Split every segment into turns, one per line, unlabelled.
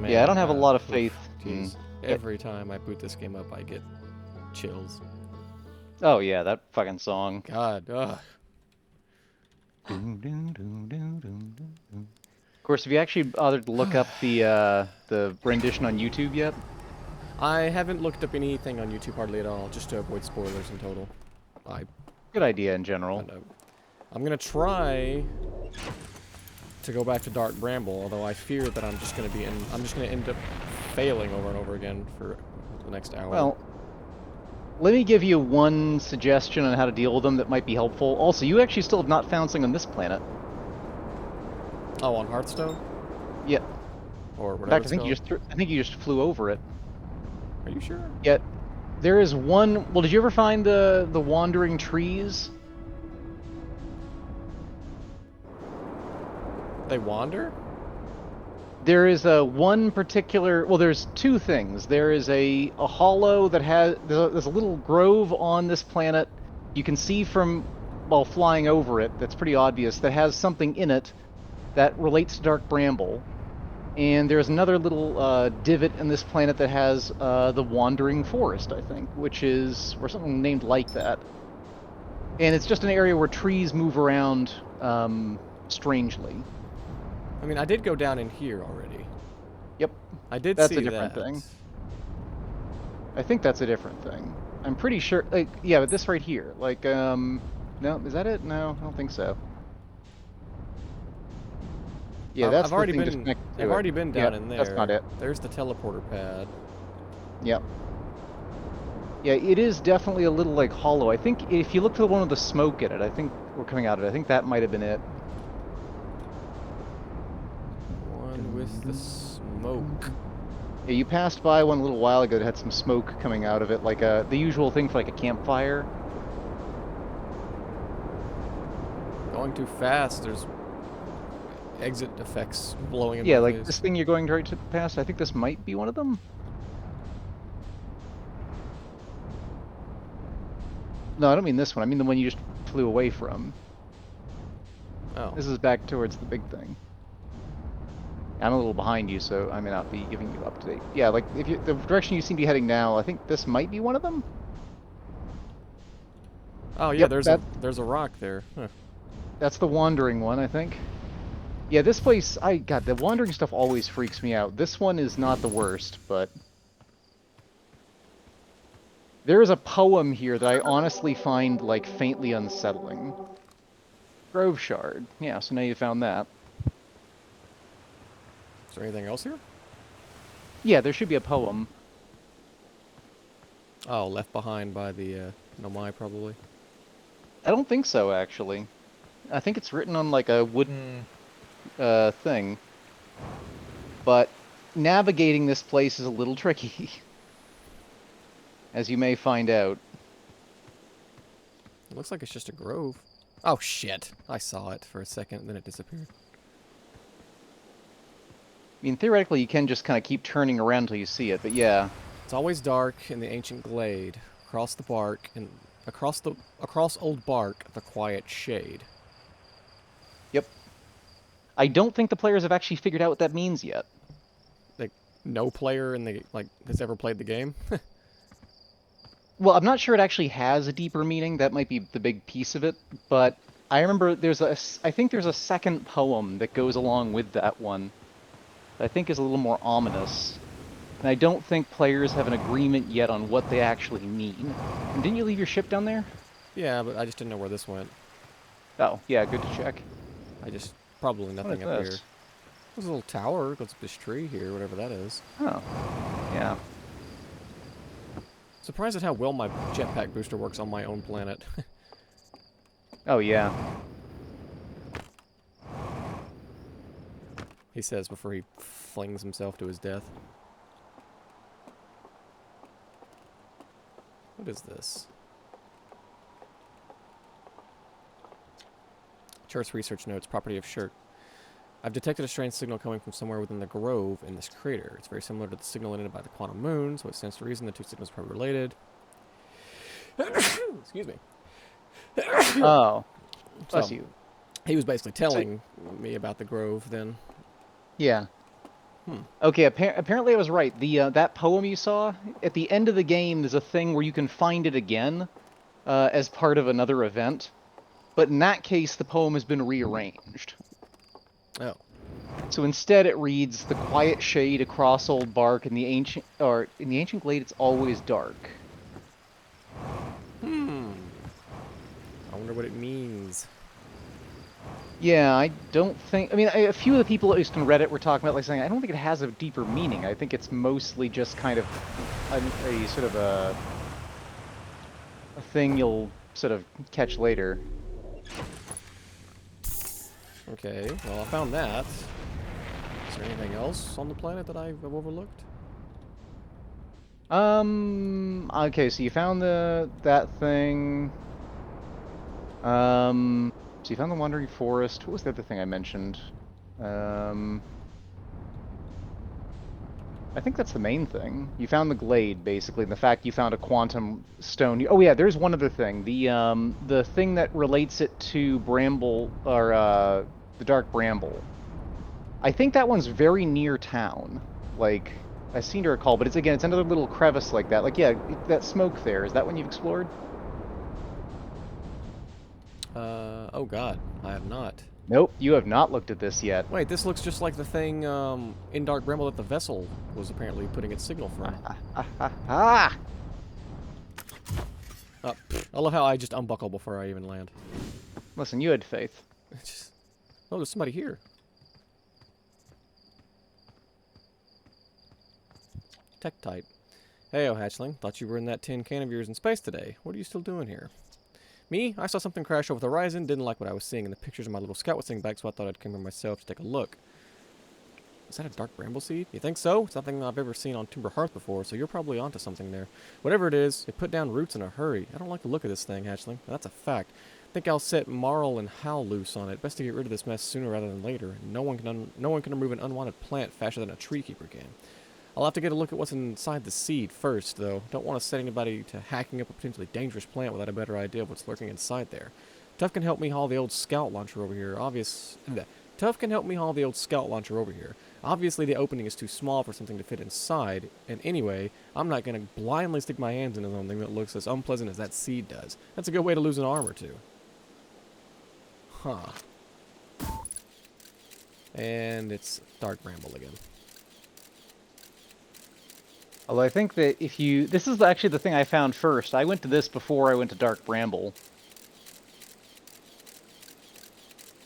Man,
Yeah, I don't have a lot of
oof,
faith.
jeez. Every time I boot this game up, I get chills.
Oh yeah, that fucking song.
God, ugh.
Of course, have you actually bothered to look up the rendition on YouTube yet?
I haven't looked up anything on YouTube hardly at all, just to avoid spoilers in total. I,
Good idea in general.
but, I'm gonna try to go back to Dark Bramble, although I fear that I'm just gonna end up failing over and over again for the next hour.
Well, let me give you one suggestion on how to deal with them that might be helpful. Also, you actually still have not found something on this planet.
Oh, on Hearthstone?
Yeah.
Or
In
whatever
fact,
it's
I think you just flew over it.
Are you sure?
Yet, there is one. Well, did you ever find the wandering trees?
They wander?
There is a one particular. Well, there's two things. There is a hollow that has. There's a little grove on this planet. You can see from while flying over it. That's pretty obvious. That has something in it that relates to Dark Bramble. And there's another little divot in this planet that has the Wandering Forest, I think, which is or something named like that. And it's just an area where trees move around strangely.
I mean, I did go down in here already.
Yep.
I did
That's
see
a different
that.
thing. I think that's a different thing. I'm pretty sure. Like, yeah, but this right here. Like, no, is that it? No, I don't think so. Yeah, that's
I've already
the thing
been.
just connected to
I've
it.
already been down in there.
That's not it.
There's the teleporter pad.
Yep. Yeah, it is definitely a little like hollow. I think if you look to the one with the smoke in it, I think we're coming out of it. I think that might have been it.
One with the smoke.
Yeah, you passed by one a little while ago that had some smoke coming out of it, like the usual thing for like a campfire.
Going too fast. There's exit effects blowing in
Yeah,
my
like
face.
this thing you're going right to past. I think this might be one of them. No, I don't mean this one. I mean the one you just flew away from.
Oh.
This is back towards the big thing. I'm a little behind you, so I may not be giving you up to date. Yeah, like if you the direction you seem to be heading now, I think this might be one of them.
Oh yeah,
Yep,
there's a rock there. Huh.
That's the wandering one, I think. Yeah, this place, God, the wandering stuff always freaks me out. This one is not the worst, but there is a poem here that I honestly find like faintly unsettling. Grove Shard. Yeah, so now you found that.
Is there anything else here?
Yeah, there should be a poem.
Oh, left behind by the Nomai probably.
I don't think so, actually. I think it's written on like a wooden thing. But navigating this place is a little tricky. As you may find out.
It looks like it's just a grove. Oh shit! I saw it for a second, then it disappeared.
I mean, theoretically, you can just kind of keep turning around until you see it, but yeah.
It's always dark in the ancient glade, across the bark and across old bark, the quiet shade.
Yep. I don't think the players have actually figured out what that means yet.
Like no player has ever played the game.
Well, I'm not sure it actually has a deeper meaning. That might be the big piece of it. But I remember I think there's a second poem that goes along with that one that I think is a little more ominous. And I don't think players have an agreement yet on what they actually mean. And didn't you leave your ship down there?
Yeah, but I just didn't know where this went.
Oh, yeah, good to check.
I just probably nothing up here.
This?
There's a little tower. There's this tree here, whatever that is.
Oh, yeah.
Surprised at how well my jetpack booster works on my own planet.
Oh, yeah.
He says before he flings himself to his death. What is this? Chart's research notes, property of Shirt. I've detected a strange signal coming from somewhere within the grove in this crater. It's very similar to the signal emitted by the quantum moon, so it stands to reason the two signals are probably related. Excuse me.
Oh, bless
So,
you.
He was basically telling me about the grove then.
Yeah. Okay, apparently I was right. The that poem you saw at the end of the game, there's a thing where you can find it again as part of another event. But in that case, the poem has been rearranged.
Oh.
So instead, it reads, "The quiet shade across old bark in the ancient glade, it's always dark."
I wonder what it means.
Yeah, I don't think. I mean, a few of the people, at least on Reddit, were talking about like saying, I don't think it has a deeper meaning. I think it's mostly just kind of a sort of a thing you'll sort of catch later.
Okay, well, I found that. Is there anything else on the planet that I've overlooked?
Okay, so you found that thing. So you found the Wandering Forest. What was the other thing I mentioned? I think that's the main thing. You found the glade, basically, and the fact you found a quantum stone. Oh yeah, there's one other thing. The thing that relates it to Bramble, or the Dark Bramble. I think that one's very near town. Like, I seem to recall, but it's another little crevice like that. Like, yeah, that smoke there, is that one you've explored?
Oh god, I have not.
Nope, you have not looked at this yet.
Wait, this looks just like the thing in Dark Bramble that the vessel was apparently putting its signal from.
Ah!
I love how I just unbuckle before I even land.
Listen, you had faith.
Oh, there's somebody here. Tektite. Hey, oh hatchling. Thought you were in that tin can of yours in space today. What are you still doing here? Me? I saw something crash over the horizon, didn't like what I was seeing in the pictures of my little scout was back, so I thought I'd come here myself to take a look. Is that a dark bramble seed? You think so? It's nothing I've ever seen on Timber Hearth before, so you're probably onto something there. Whatever it is, it put down roots in a hurry. I don't like the look of this thing, hatchling. That's a fact. I think I'll set Marl and Hal loose on it. Best to get rid of this mess sooner rather than later. No one can remove an unwanted plant faster than a tree keeper can. I'll have to get a look at what's inside the seed first, though. Don't want to set anybody to hacking up a potentially dangerous plant without a better idea of what's lurking inside there. Tuff can help me haul the old scout launcher over here. Tuff can help me haul the old scout launcher over here. Obviously, the opening is too small for something to fit inside, and anyway, I'm not going to blindly stick my hands into something that looks as unpleasant as that seed does. That's a good way to lose an arm or two. Huh. And it's Dark Bramble again.
Although I think that this is actually the thing I found first. I went to this before I went to Dark Bramble.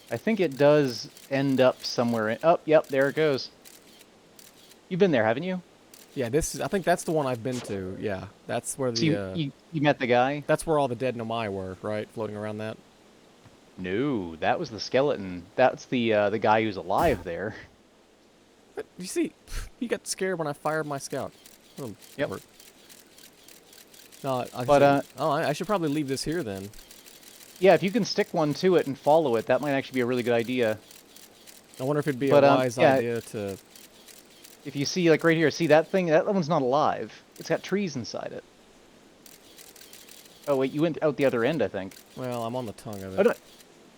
I think it does end up somewhere in... Oh, yep, there it goes. You've been there, haven't you?
Yeah, I think that's the one I've been to. Yeah, that's where the...
So you met the guy?
That's where all the dead Nomai were, right? Floating around that?
No, that was the skeleton. That's the guy who's alive there.
But, you see, he got scared when I fired my scout. Oh,
yep.
No, I should probably leave this here then.
Yeah, if you can stick one to it and follow it, that might actually be a really good idea.
I wonder if it'd be a wise idea to...
If you see, like right here, see that thing? That one's not alive. It's got trees inside it. Oh wait, you went out the other end, I think.
Well, I'm on the tongue of it.
Oh, no.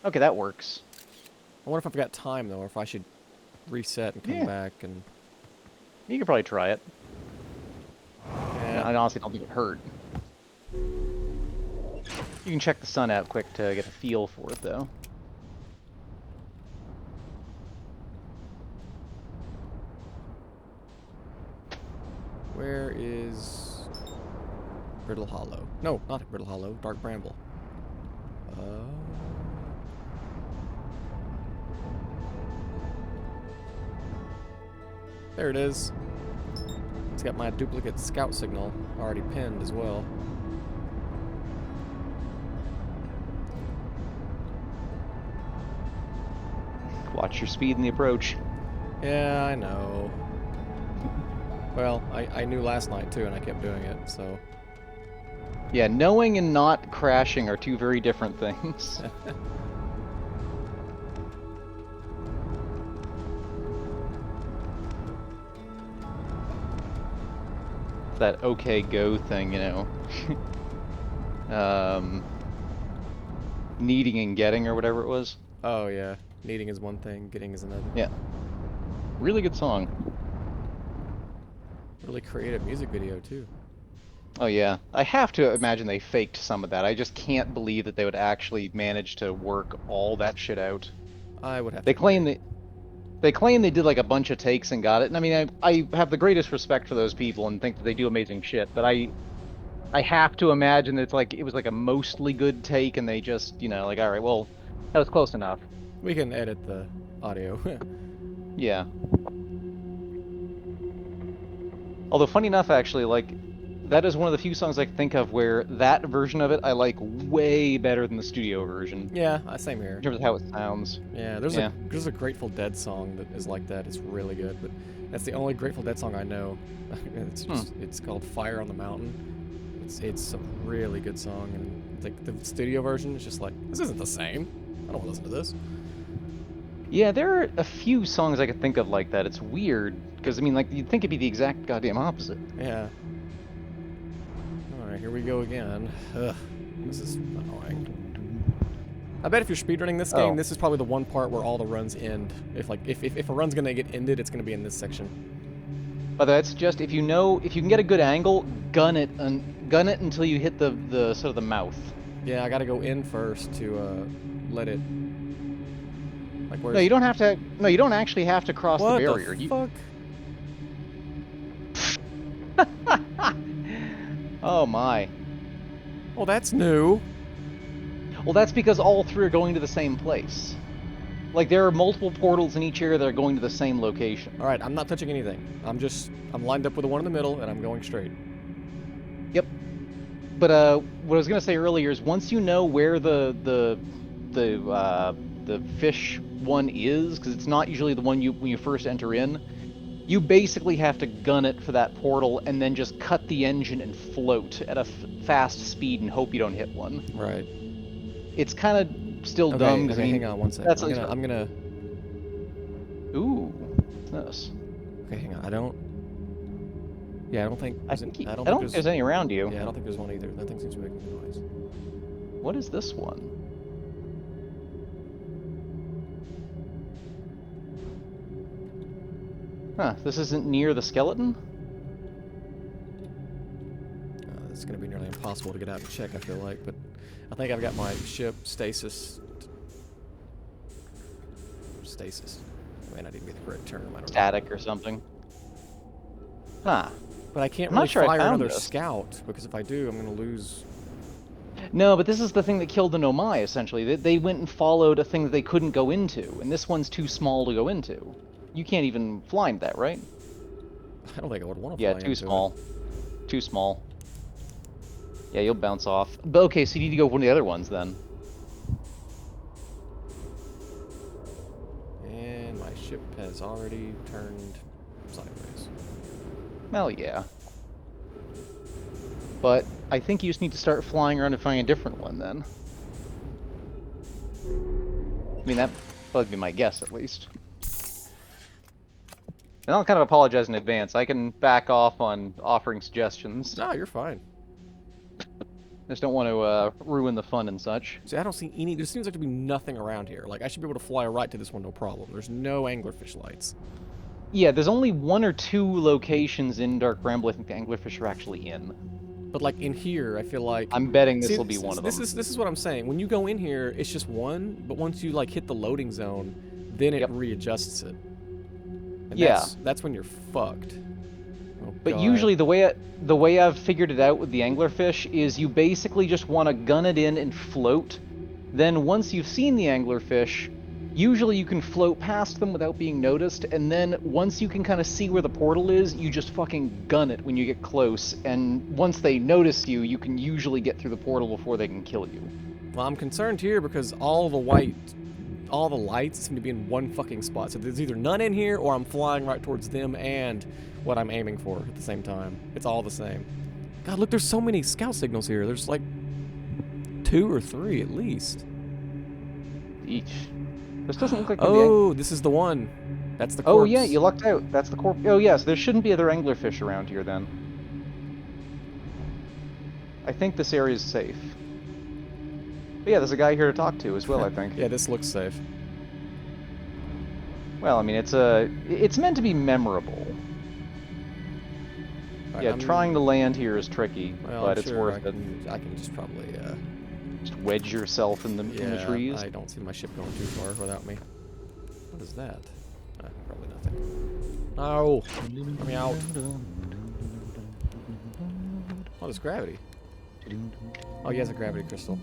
Okay, that works.
I wonder if I've got time though, or if I should reset and come back and...
You could probably try it.
Yeah.
I honestly don't think it hurt. You can check the sun out quick to get a feel for it, though.
Where is Brittle Hollow? No, not Brittle Hollow. Dark Bramble. There it is. It's got my duplicate scout signal already pinned as well.
Watch your speed in the approach.
Yeah, I know. Well, I knew last night too, and I kept doing it, so...
Yeah, knowing and not crashing are two very different things. That okay go thing, you know. Needing and getting or whatever it was.
Oh yeah, needing is one thing, getting is another.
Yeah. Really good song.
Really creative music video too.
Oh yeah, I have to imagine they faked some of that. I just can't believe that they would actually manage to work all that shit out.
I would have
They
to
claim
agree.
that they claim they did like a bunch of takes and got it. And I mean, I have the greatest respect for those people and think that they do amazing shit. But I have to imagine that it's like it was like a mostly good take, and they just like, all right, well, that was close enough.
We can edit the audio.
Yeah. Although funny enough, actually, like that is one of the few songs I can think of where that version of it I like way better than the studio version
Yeah, same here.
in terms of how it sounds.
Yeah,
Yeah.
there's a Grateful Dead song that is like that. It's really good, but that's the only Grateful Dead song I know. It's called Fire on the Mountain. It's a really good song, and the studio version is just like, this isn't the same. I don't want to listen to this.
Yeah, there are a few songs I could think of like that. It's weird because I mean, like you'd think it'd be the exact goddamn opposite.
Yeah. All right, here we go again. Ugh, this is annoying. I bet if you're speedrunning this game,
Oh.
this is probably the one part where all the runs end. If a run's gonna get ended, it's gonna be in this section.
But that's just if you can get a good angle, gun it until you hit the sort of the mouth.
Yeah, I gotta go in first to let it. Like where's
No, you don't have to. No, you don't actually have to cross
what
the barrier.
the fuck?
Oh my.
Oh, that's new.
Well, that's because all three are going to the same place. Like there are multiple portals in each area that are going to the same location.
All right, I'm not touching anything. I'm lined up with the one in the middle, and I'm going straight.
Yep. But what I was gonna say earlier is once you know where the fish one is, because it's not usually the one when you first enter in, you basically have to gun it for that portal and then just cut the engine and float at a fast speed and hope you don't hit one.
Right.
It's kind of still dumb.
Okay,
I mean,
hang on one second.
that's
I'm gonna.
Ooh, what's this?
Okay, hang on. I don't. Yeah, I don't think.
I
there's
think
an-
I don't think there's any around you.
Yeah, I don't think there's one either. That thing seems to be making noise.
What is this one? Huh, this isn't near the skeleton?
It's gonna be nearly impossible to get out and check. I feel like, but I think I've got my ship stasis. Stasis. May not even be the correct term. I don't know.
Static or something. Huh.
But I can't
I'm not
really
sure I
fire
found
another
this.
scout because if I do, I'm gonna lose.
No, but this is the thing that killed the Nomai, essentially. They went and followed a thing that they couldn't go into, and this one's too small to go into. You can't even fly into that, right?
I don't think I would want to.
Yeah,
fly
too
into
small. Too small. Yeah, you'll bounce off. But okay, so you need to go one of the other ones then.
it. And my ship has already turned sideways.
Well, yeah. But I think you just need to start flying around and finding a different one then. I mean, that would be my guess, at least. And I'll kind of apologize in advance. I can back off on offering suggestions.
No, you're fine.
I just don't want to ruin the fun and such.
See, I don't see any. There seems like to be nothing around here. Like I should be able to fly right to this one, no problem. There's no anglerfish lights.
Yeah, there's only one or two locations in Dark Bramble I think the anglerfish are actually in.
But like in here, I feel like
I'm betting this
See,
will be one of them.
This is what I'm saying. When you go in here, it's just one, but once you like hit the loading zone, then it
Yep.
readjusts it. And
Yeah.
that's when you're fucked. Oh,
But
God.
usually the way I've figured it out with the anglerfish is you basically just want to gun it in and float. Then once you've seen the anglerfish, usually you can float past them without being noticed, and then once you can kind of see where the portal is, you just fucking gun it when you get close, and once they notice you, you can usually get through the portal before they can kill you.
Well, I'm concerned here because all the lights seem to be in one fucking spot. So there's either none in here or I'm flying right towards them and what I'm aiming for at the same time. It's all the same. God, look, there's so many scout signals here. There's like 2 or 3 at least.
Each. This doesn't look like
Oh, this is the one. That's the corpse.
Oh yeah, you lucked out. That's the corp. Oh yes, there shouldn't be other anglerfish around here then. I think this area is safe. But yeah, there's a guy here to talk to as well, I think.
Yeah, this looks safe.
Well, I mean, it's meant to be memorable.
Alright,
Yeah, trying to land here is tricky,
well,
but
I'm
it's
sure
worth it.
I can just probably,
Just wedge yourself in the
yeah,
trees.
I don't see my ship going too far without me. What is that? Probably nothing. No! Let me out. Oh, there's gravity. Oh, he has a gravity crystal.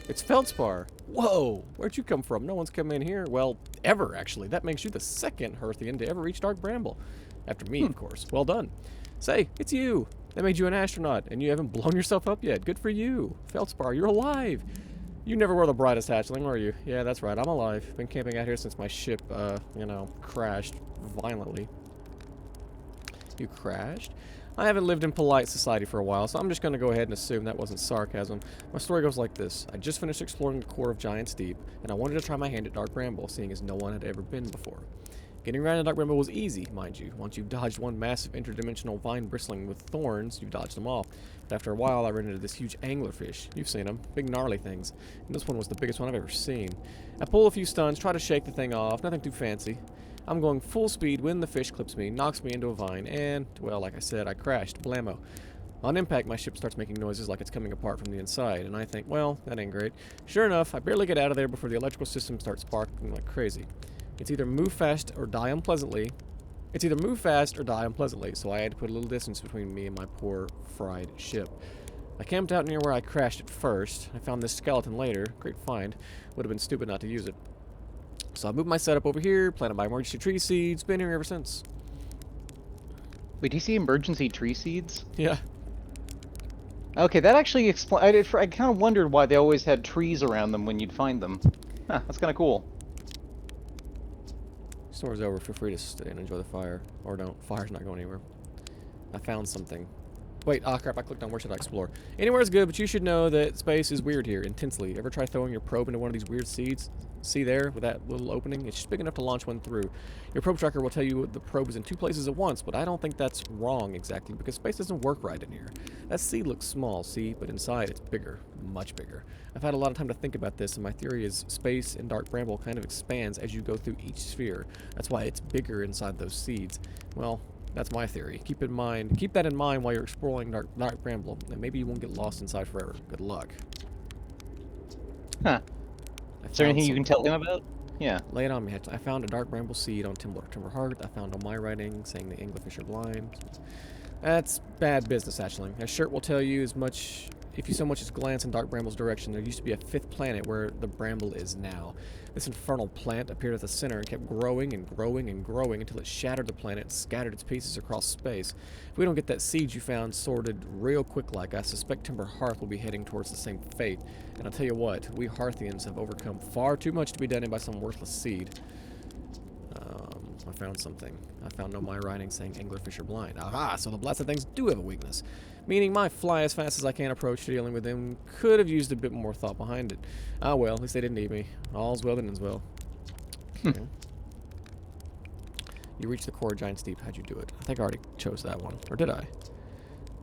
It's Feldspar! Whoa! Where'd you come from? No one's come in here. Well, ever, actually. That makes you the second Hearthian to ever reach Dark Bramble. After me, of course. Well done. Say, it's you! That made you an astronaut, and you haven't blown yourself up yet. Good for you. Feldspar, you're alive! You never were the brightest hatchling, were you? Yeah, that's right. I'm alive. Been camping out here since my ship, you know, crashed violently. You crashed? I haven't lived in polite society for a while, so I'm just going to go ahead and assume that wasn't sarcasm. My story goes like this. I just finished exploring the core of Giant's Deep, and I wanted to try my hand at Dark Bramble, seeing as no one had ever been before. Getting around in Dark Bramble was easy, mind you. Once you've dodged one massive interdimensional vine bristling with thorns, you've dodged them all. But after a while, I ran into this huge anglerfish. You've seen them. Big gnarly things. And this one was the biggest one I've ever seen. I pull a few stuns, try to shake the thing off, nothing too fancy. I'm going full speed when the fish clips me, knocks me into a vine, and, well, like I said, I crashed. Blammo. On impact, my ship starts making noises like it's coming apart from the inside, and I think, well, that ain't great. Sure enough, I barely get out of there before the electrical system starts sparking like crazy. It's either move fast or die unpleasantly. So I had to put a little distance between me and my poor, fried ship. I camped out near where I crashed at first. I found this skeleton later. Great find. Would have been stupid not to use it. So I moved my setup over here, planted my emergency tree seeds, been here ever since.
Wait, do you see emergency tree seeds?
Yeah.
Okay, that actually explains. I kind of wondered why they always had trees around them when you'd find them. Huh, that's kind of cool.
Store's over. Feel free to stay and enjoy the fire. Or don't. Fire's not going anywhere. I found something. Wait, ah crap, I clicked on where should I explore. Anywhere is good, but you should know that space is weird here, intensely. Ever try throwing your probe into one of these weird seeds? See there, with that little opening? It's just big enough to launch one through. Your probe tracker will tell you the probe is in two places at once, but I don't think that's wrong exactly, because space doesn't work right in here. That seed looks small, see, but inside it's bigger. Much bigger. I've had a lot of time to think about this, and my theory is space in Dark Bramble kind of expands as you go through each sphere. That's why it's bigger inside those seeds. Well, that's my theory. Keep that in mind while you're exploring Dark Bramble, and maybe you won't get lost inside forever. Good luck.
Huh. Is there anything you can tell him about? Yeah.
Lay it on me. I found a Dark Bramble seed on Timber Heart. I found on my writing saying the anglerfish are blind. That's bad business, hatchling. That shirt will tell you as much. If you so much as glance in Dark Bramble's direction, there used to be a fifth planet where the Bramble is now. This infernal plant appeared at the center and kept growing and growing and growing until it shattered the planet and scattered its pieces across space. If we don't get that seed you found sorted real quick like, I suspect Timber Hearth will be heading towards the same fate. And I'll tell you what, we Hearthians have overcome far too much to be done in by some worthless seed. I found something. I found on my writing saying anglerfish are blind. Aha, so the blasted things do have a weakness. Meaning my fly as fast as I can approach to dealing with them could have used a bit more thought behind it. Ah well, at least they didn't need me. All's well that ends well. Okay. You reached the core of Giant's Deep. How'd you do it? I think I already chose that one. Or did I?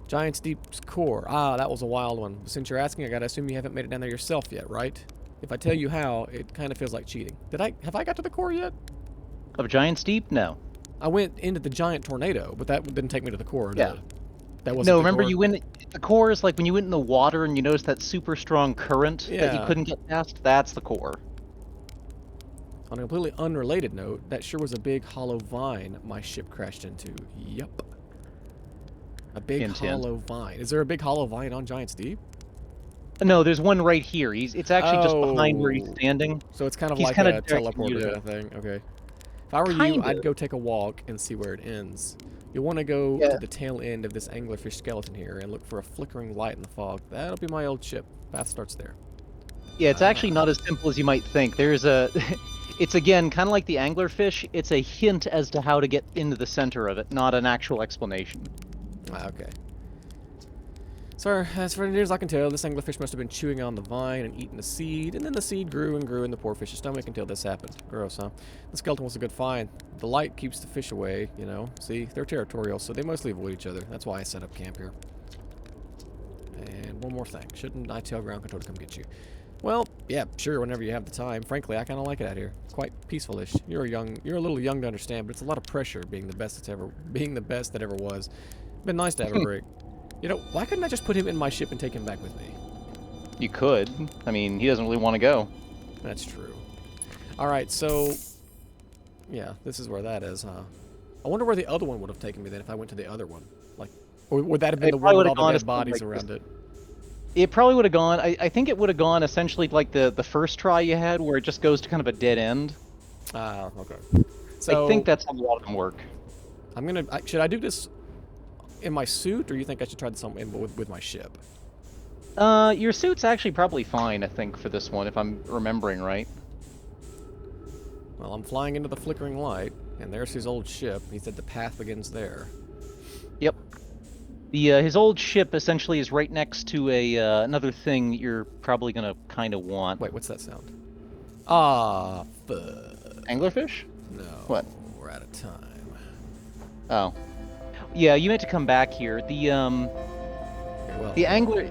Giant's Deep's core. Ah, that was a wild one. Since you're asking, I gotta assume you haven't made it down there yourself yet, right? If I tell you how, it kind of feels like cheating. Have I got to the core yet?
Of Giant's Deep? No.
I went into the giant tornado, but that didn't take me to the core.
Yeah.
That wasn't
No,
the
remember
core?
you went. The core is like when you went in the water and you noticed that super strong current that you
Yeah.
couldn't get past. That's the core.
On a completely unrelated note, that sure was a big hollow vine my ship crashed into. Yup. A big
Hint, hint.
hollow vine. Is there a big hollow vine on Giant's Deep?
No, there's one right here. It's actually just behind where he's
Oh.
standing.
So it's kind of
He's
like
kinda
a
directing you
teleporter
to-
kind of thing. Okay. If I were you,
Kind
I'd
of.
go take a walk and see where it ends. You'll want to go
Yeah.
to the tail end of this anglerfish skeleton here and look for a flickering light in the fog. That'll be my old ship. Path starts there.
Yeah, it's actually not as simple as you might think. There's a. It's again kind of like the anglerfish. It's a hint as to how to get into the center of it, not an actual explanation.
Ah, okay. Sir, as far as I can tell, this anglerfish must have been chewing on the vine and eating the seed, and then the seed grew and grew in the poor fish's stomach until this happened. Gross, huh? The skeleton was a good find. The light keeps the fish away, you know. See, they're territorial, so they mostly avoid each other. That's why I set up camp here. And one more thing. Shouldn't I tell ground control to come get you? Well, yeah, sure, whenever you have the time. Frankly, I kind of like it out here. Quite peaceful-ish. You're a little young to understand, but it's a lot of pressure being the best that ever was. Been nice to have a break. You know, why couldn't I just put him in my ship and take him back with me?
You could. I mean, he doesn't really want to go.
That's true. All right, so yeah, this is where that is, huh? I wonder where the other one would have taken me then if I went to the other one. Like, or would that have been
It
the
probably
one with
would've
all the
gone
dead
to
bodies
something like
around it?
It probably would have gone. I think it would have gone essentially like the first try you had, where it just goes to kind of a dead end.
Ah, okay. So
I think that's how a lot of them work.
I'm gonna. Should I do this in my suit, or you think I should try this with my ship?
Your suit's actually probably fine, I think, for this one, if I'm remembering right.
Well, I'm flying into the flickering light, and there's his old ship. He said the path begins there.
Yep. His old ship essentially is right next to a another thing that you're probably gonna kind of want.
Wait, what's that sound? Ah, fuck.
Anglerfish?
No.
What?
We're out of time.
Oh. Yeah, you meant to come back here. The
Okay, well,
the angler.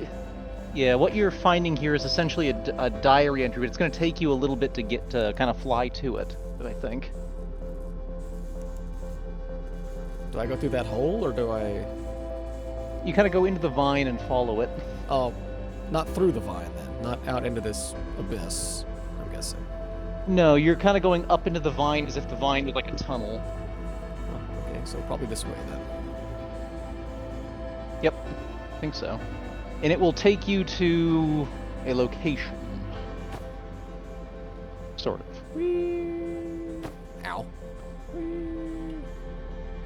Yeah, what you're finding here is essentially a diary entry, but it's going to take you a little bit to get to kind of fly to it, I think.
do I go through that hole, or do I?
You kind of go into the vine and follow it.
Oh, not through the vine then. Not out into this abyss. I'm guessing.
No, you're kind of going up into the vine as if the vine was like a tunnel.
Oh, okay, so probably this way then.
Yep, I think so. And it will take you to a location. Sort of.
Whee! Ow. Whee!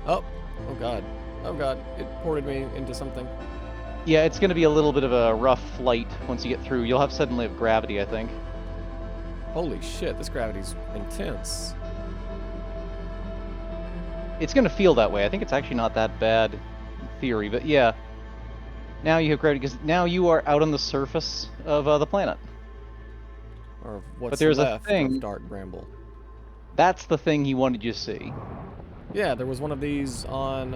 Oh. Oh god. Oh god. It ported me into something.
Yeah, it's going to be a little bit of a rough flight once you get through. You'll have suddenly have gravity, I think.
Holy shit, this gravity's intense.
It's going to feel that way. I think it's actually not that bad in theory, but yeah. Now you have gravity because now you are out on the surface of the planet.
Or what's
But there's a
left
thing-
of Dark Bramble.
That's the thing he wanted you to see.
Yeah, there was one of these on,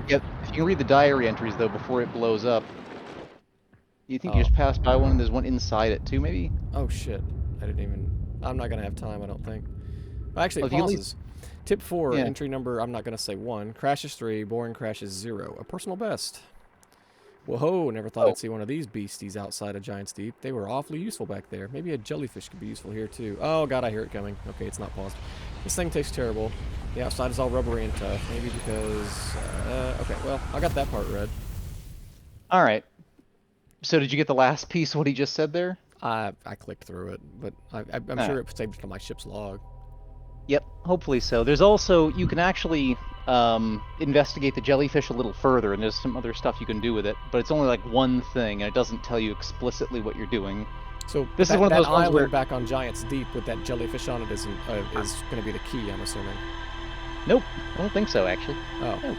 Yep. If you can read the diary entries though before it blows up, you think you
Oh.
just passed by one and there's one inside it too, maybe?
Oh shit. I didn't even... I'm not gonna have time, I don't think. Actually,
Well,
it
if you leave-
pauses. Tip 4,
Yeah.
entry number, I'm not gonna say 1. Crashes 3, boring crashes 0. A personal best. Whoa, never thought
Oh.
I'd see one of these beasties outside of Giant's Deep. They were awfully useful back there. Maybe a jellyfish could be useful here too. Oh god, I hear it coming. Okay, it's not paused. This thing tastes terrible. The outside is all rubbery and tough. Maybe because... okay, well, I got that part read.
Alright. So did you get the last piece of what he just said there?
I clicked through it, but I'm
Alright.
sure it saved it to my ship's log.
Yep, hopefully so. There's also, you can actually investigate the jellyfish a little further, and there's some other stuff you can do with it, but it's only like one thing, and it doesn't tell you explicitly what you're doing.
So
This is
that,
one of
that
those ones
island
where-
back on Giant's Deep with that jellyfish on it is going to be the key, I'm assuming.
Nope, I don't think so, actually.
Oh.
No.